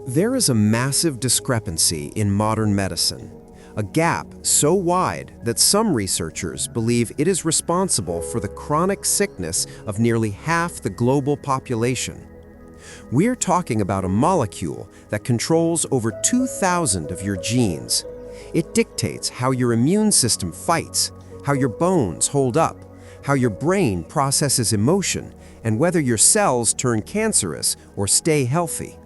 There is a massive discrepancy in modern medicine, a gap so wide that some researchers believe it is responsible for the chronic sickness of nearly half the global population. We're talking about a molecule that controls over 2,000 of your genes. It dictates how your immune system fights, how your bones hold up, how your brain processes emotion, and whether your cells turn cancerous or stay healthy.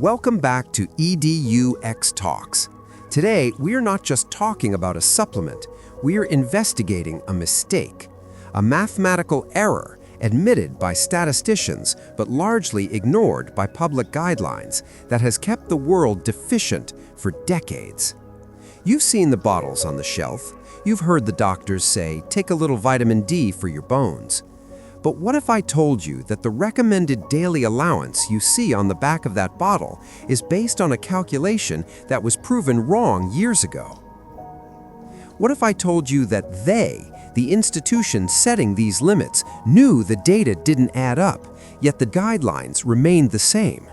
Welcome back to EDUX Talks. Today, we are not just talking about a supplement, we are investigating a mistake, a mathematical error admitted by statisticians but largely ignored by public guidelines that has kept the world deficient for decades. You've seen the bottles on the shelf. You've heard the doctors say, take a little vitamin D for your bones. But what if I told you that the recommended daily allowance you see on the back of that bottle is based on a calculation that was proven wrong years ago? What if I told you that they, the institution setting these limits, knew the data didn't add up, yet the guidelines remained the same?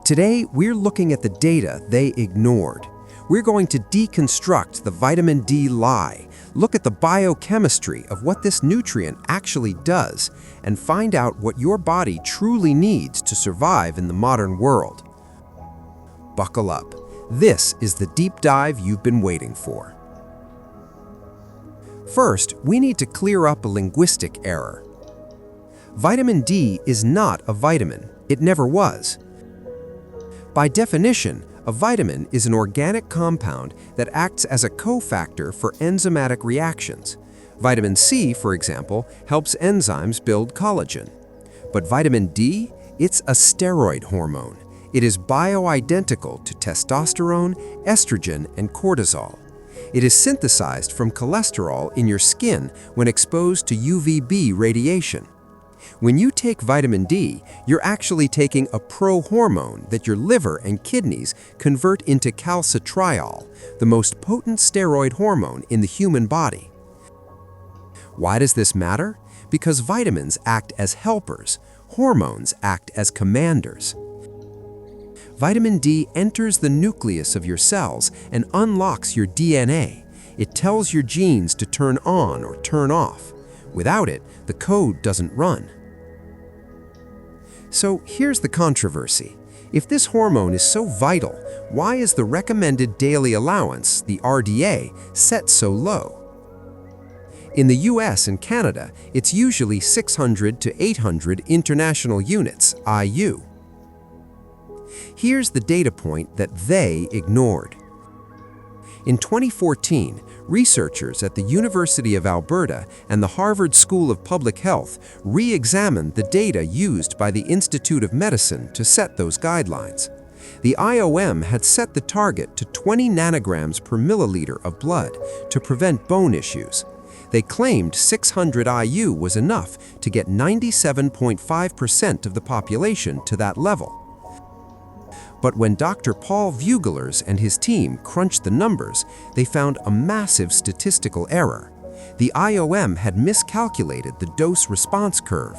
Today, we're looking at the data they ignored. We're going to deconstruct the vitamin D lie, look at the biochemistry of what this nutrient actually does, and find out what your body truly needs to survive in the modern world. Buckle up. This is the deep dive you've been waiting for. First, we need to clear up a linguistic error. Vitamin D is not a vitamin. It never was. By definition, a vitamin is an organic compound that acts as a cofactor for enzymatic reactions. Vitamin C, for example, helps enzymes build collagen. But vitamin D, it's a steroid hormone. It is bioidentical to testosterone, estrogen, and cortisol. It is synthesized from cholesterol in your skin when exposed to UVB radiation. When you take vitamin D, you're actually taking a pro-hormone that your liver and kidneys convert into calcitriol, the most potent steroid hormone in the human body. Why does this matter? Because vitamins act as helpers, hormones act as commanders. Vitamin D enters the nucleus of your cells and unlocks your DNA. It tells your genes to turn on or turn off. Without it, the code doesn't run. So here's the controversy. If this hormone is so vital, why is the recommended daily allowance, the RDA, set so low? In the US and Canada, it's usually 600 to 800 international units, IU. Here's the data point that they ignored. In 2014, researchers at the University of Alberta and the Harvard School of Public Health re-examined the data used by the Institute of Medicine to set those guidelines. The IOM had set the target to 20 nanograms per milliliter of blood to prevent bone issues. They claimed 600 IU was enough to get 97.5% of the population to that level. But when Dr. Paul Vugelers and his team crunched the numbers, they found a massive statistical error. The IOM had miscalculated the dose-response curve.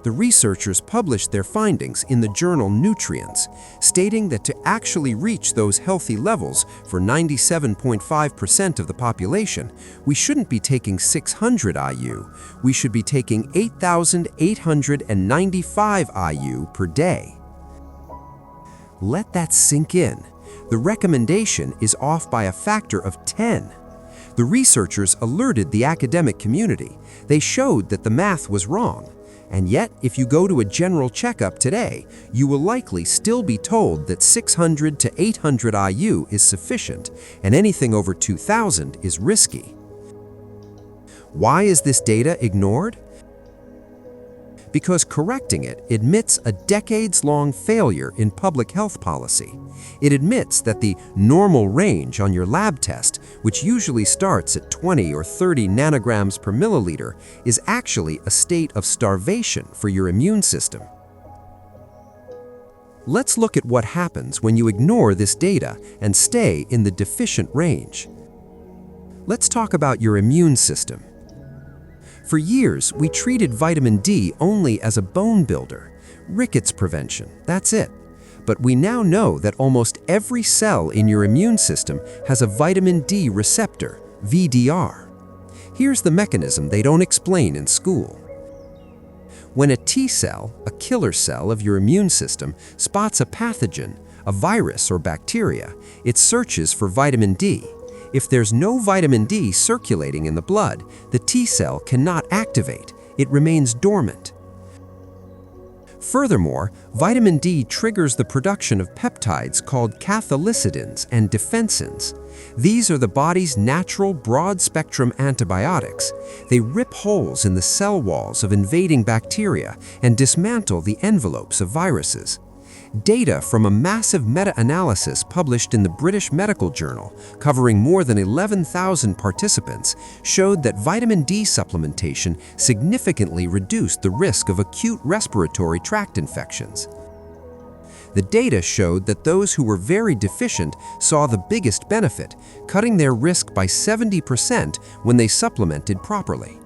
The researchers published their findings in the journal Nutrients, stating that to actually reach those healthy levels for 97.5% of the population, we shouldn't be taking 600 IU, we should be taking 8,895 IU per day. Let that sink in. The recommendation is off by a factor of 10. The researchers alerted the academic community. They showed that the math was wrong. And yet, if you go to a general checkup today, you will likely still be told that 600 to 800 IU is sufficient, and anything over 2,000 is risky. Why is this data ignored? Because correcting it admits a decades-long failure in public health policy. It admits that the normal range on your lab test, which usually starts at 20 or 30 nanograms per milliliter, is actually a state of starvation for your immune system. Let's look at what happens when you ignore this data and stay in the deficient range. Let's talk about your immune system. For years, we treated vitamin D only as a bone builder, rickets prevention, that's it. But we now know that almost every cell in your immune system has a vitamin D receptor, VDR. Here's the mechanism they don't explain in school. When a T cell, a killer cell of your immune system, spots a pathogen, a virus or bacteria, it searches for vitamin D. If there's no vitamin D circulating in the blood, the T cell cannot activate. It remains dormant. Furthermore, vitamin D triggers the production of peptides called cathelicidins and defensins. These are the body's natural broad-spectrum antibiotics. They rip holes in the cell walls of invading bacteria and dismantle the envelopes of viruses. Data from a massive meta-analysis published in the British Medical Journal, covering more than 11,000 participants, showed that vitamin D supplementation significantly reduced the risk of acute respiratory tract infections. The data showed that those who were very deficient saw the biggest benefit, cutting their risk by 70% when they supplemented properly.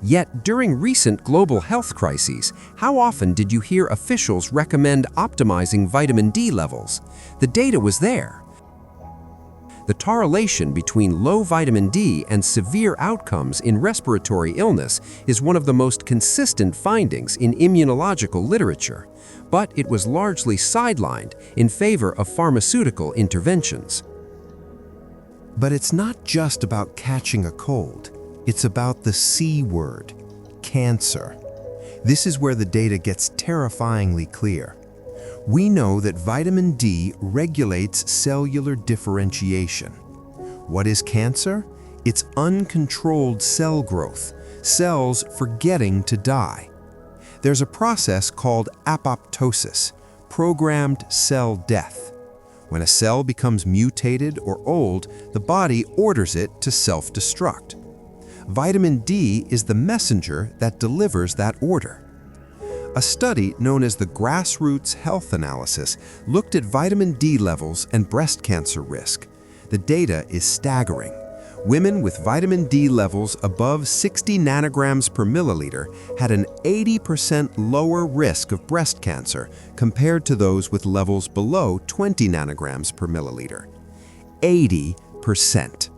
Yet, during recent global health crises, how often did you hear officials recommend optimizing vitamin D levels? The data was there. The correlation between low vitamin D and severe outcomes in respiratory illness is one of the most consistent findings in immunological literature, but it was largely sidelined in favor of pharmaceutical interventions. But it's not just about catching a cold. It's about the C word, cancer. This is where the data gets terrifyingly clear. We know that vitamin D regulates cellular differentiation. What is cancer? It's uncontrolled cell growth, cells forgetting to die. There's a process called apoptosis, programmed cell death. When a cell becomes mutated or old, the body orders it to self-destruct. Vitamin D is the messenger that delivers that order. A study known as the Grassroots Health Analysis looked at vitamin D levels and breast cancer risk. The data is staggering. Women with vitamin D levels above 60 nanograms per milliliter had an 80% lower risk of breast cancer compared to those with levels below 20 nanograms per milliliter. 80%.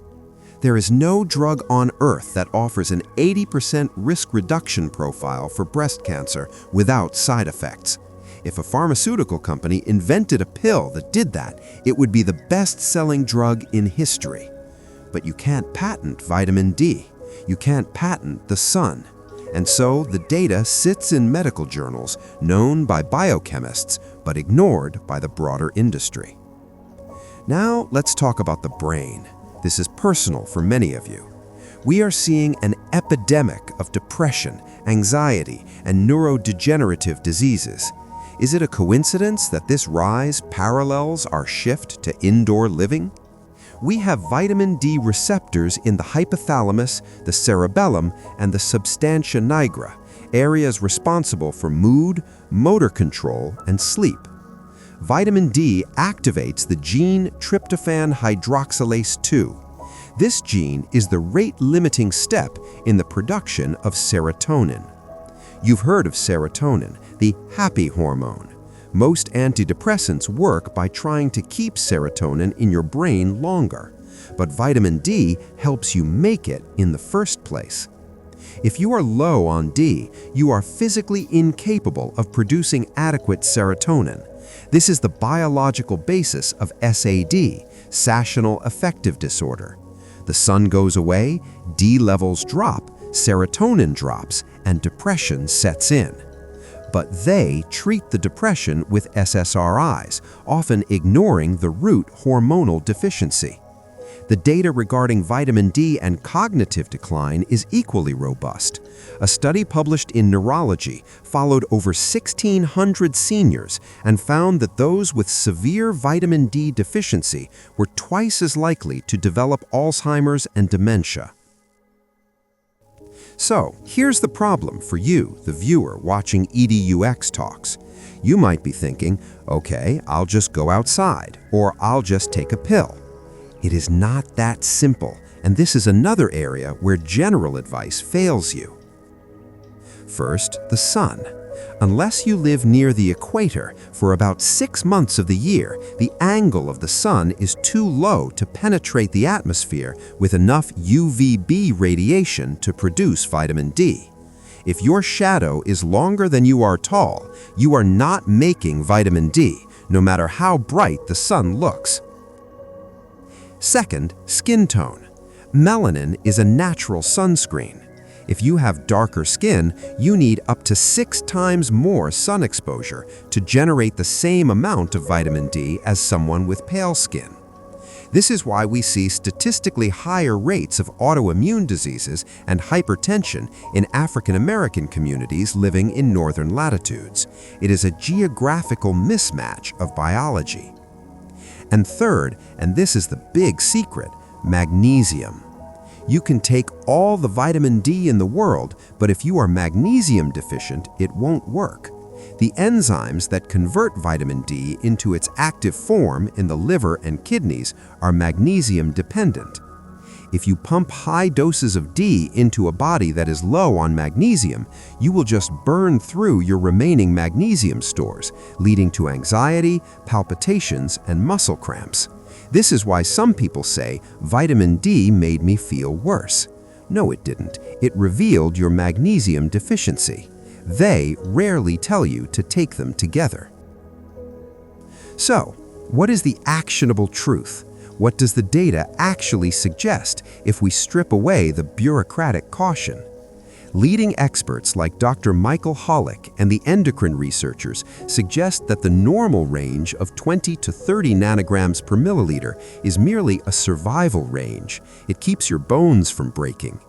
There is no drug on earth that offers an 80% risk reduction profile for breast cancer without side effects. If a pharmaceutical company invented a pill that did that, it would be the best-selling drug in history. But you can't patent vitamin D. You can't patent the sun. And so the data sits in medical journals known by biochemists but ignored by the broader industry. Now let's talk about the brain. This is personal for many of you. We are seeing an epidemic of depression, anxiety, and neurodegenerative diseases. Is it a coincidence that this rise parallels our shift to indoor living? We have vitamin D receptors in the hypothalamus, the cerebellum, and the substantia nigra, areas responsible for mood, motor control, and sleep. Vitamin D activates the gene tryptophan hydroxylase 2. This gene is the rate-limiting step in the production of serotonin. You've heard of serotonin, the happy hormone. Most antidepressants work by trying to keep serotonin in your brain longer, but vitamin D helps you make it in the first place. If you are low on D, you are physically incapable of producing adequate serotonin. This is the biological basis of SAD, Sational Affective Disorder. The sun goes away, D levels drop, serotonin drops, and depression sets in. But they treat the depression with SSRIs, often ignoring the root hormonal deficiency. The data regarding vitamin D and cognitive decline is equally robust. A study published in Neurology followed over 1,600 seniors and found that those with severe vitamin D deficiency were twice as likely to develop Alzheimer's and dementia. So, here's the problem for you, the viewer watching EDUX talks. You might be thinking, okay, I'll just go outside, or I'll just take a pill. It is not that simple, And this is another area where general advice fails you. First, the sun. Unless you live near the equator, for about 6 months of the year, the angle of the sun is too low to penetrate the atmosphere with enough UVB radiation to produce vitamin D. If your shadow is longer than you are tall, you are not making vitamin D, no matter how bright the sun looks. Second, skin tone. Melanin is a natural sunscreen. If you have darker skin, you need up to 6 times more sun exposure to generate the same amount of vitamin D as someone with pale skin. This is why we see statistically higher rates of autoimmune diseases and hypertension in African American communities living in northern latitudes. It is a geographical mismatch of biology. And third, and this is the big secret, magnesium. You can take all the vitamin D in the world, but if you are magnesium deficient, it won't work. The enzymes that convert vitamin D into its active form in the liver and kidneys are magnesium dependent. If you pump high doses of D into a body that is low on magnesium, you will just burn through your remaining magnesium stores, leading to anxiety, palpitations, and muscle cramps. This is why some people say, vitamin D made me feel worse. No, it didn't. It revealed your magnesium deficiency. They rarely tell you to take them together. So, what is the actionable truth? What does the data actually suggest if we strip away the bureaucratic caution? Leading experts like Dr. Michael Hollick and the endocrine researchers suggest that the normal range of 20 to 30 nanograms per milliliter is merely a survival range. It keeps your bones from breaking.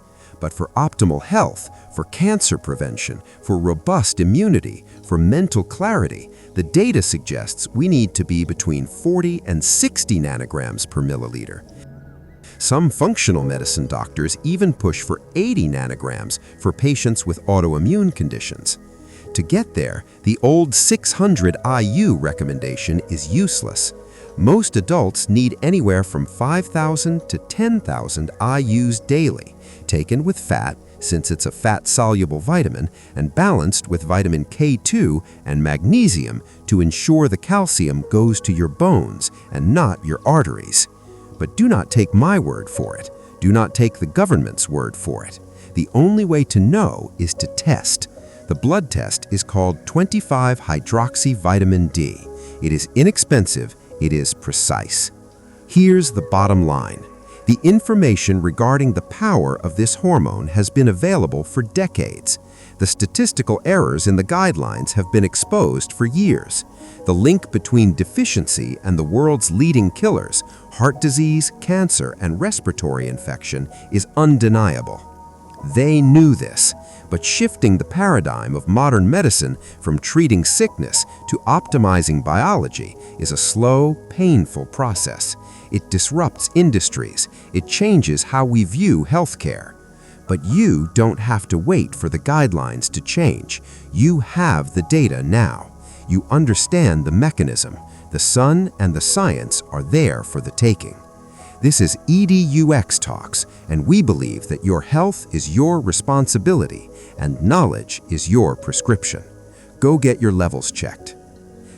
But for optimal health, for cancer prevention, for robust immunity, for mental clarity, the data suggests we need to be between 40 and 60 nanograms per milliliter. Some functional medicine doctors even push for 80 nanograms for patients with autoimmune conditions. To get there, the old 600 IU recommendation is useless. Most adults need anywhere from 5,000 to 10,000 IUs daily, taken with fat, since it's a fat-soluble vitamin, and balanced with vitamin K2 and magnesium to ensure the calcium goes to your bones and not your arteries. But do not take my word for it. Do not take the government's word for it. The only way to know is to test. The blood test is called 25-hydroxyvitamin D. It is inexpensive. It is precise. Here's the bottom line. The information regarding the power of this hormone has been available for decades. The statistical errors in the guidelines have been exposed for years. The link between deficiency and the world's leading killers, heart disease, cancer, and respiratory infection, is undeniable. They knew this, but shifting the paradigm of modern medicine from treating sickness to optimizing biology is a slow, painful process. It disrupts industries. It changes how we view healthcare. But you don't have to wait for the guidelines to change. You have the data now. You understand the mechanism. The sun and the science are there for the taking. This is EDUX Talks, and we believe that your health is your responsibility and knowledge is your prescription. Go get your levels checked.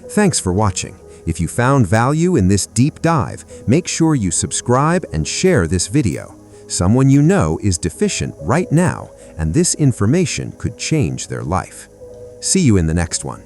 Thanks for watching. If you found value in this deep dive, make sure you subscribe and share this video. Someone you know is deficient right now, and this information could change their life. See you in the next one.